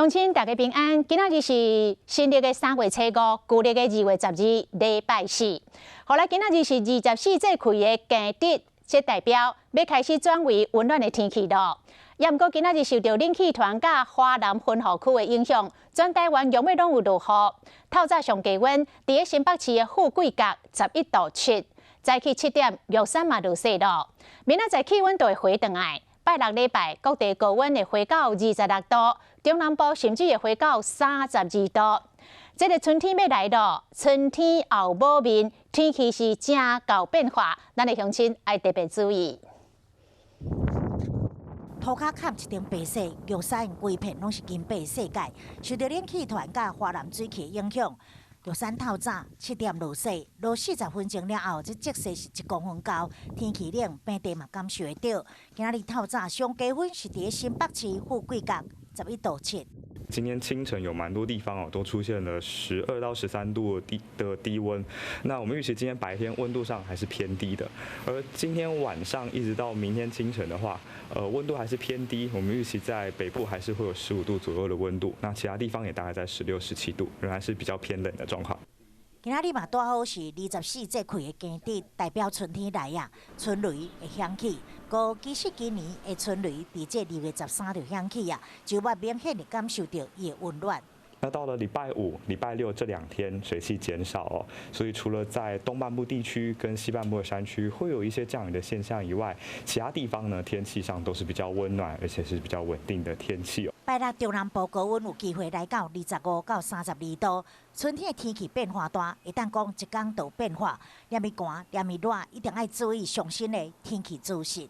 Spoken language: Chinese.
乡亲大家平安，今仔日是新历的3月初5，旧历的2月12，礼拜四。后来今仔日是24节开的庚日，这代表要开始转为温暖的天气咯。也毋过今仔日受到冷气团甲华南分河区的影响，全台湾阳尾拢有落雨。透早上低温，伫个新北市的富贵角11度7，早起7点玉山嘛落雪咯。明仔载气温就会回转来。拜六礼拜，各地高温会回到26度，中南部甚至会回到32度。这个春天要来咯，春天后母面，天气是正够变化，咱的乡亲要特别注意。涂骹盖一层白雪，玉山规片拢是金白世界。受到冷气团甲华南水汽影响，玉山透早7点落雪，落40分钟了后，这积雪是1公分高。天气冷，平地嘛感受得到。今仔日透早上低温是伫新北市富贵角11度7。今天清晨有蛮多地方都出现了12到13度的低温，那我们预期今天白天温度上还是偏低的，而今天晚上一直到明天清晨的话，温度还是偏低，我们预期在北部还是会有15度左右的温度，那其他地方也大概在16、17度，仍然是比较偏冷的状况。今仔日嘛，拄好是24节气的庚日，代表春天来啊，春雷会响起。其实今年的春雷伫这2月13就响起啊，就会明显的感受到伊的温暖。那到了礼拜5、礼拜6这2天水汽减少哦，所以除了在东半部地区跟西半部的山区会有一些降雨的现象以外，其他地方呢天气上都是比较温暖，而且是比较稳定的天气哦。拜六中南部高温有机会来到25到32度，春天的天气变化大，会当讲一天就变化，连咪寒连咪热，一定要注意上新的天气资讯。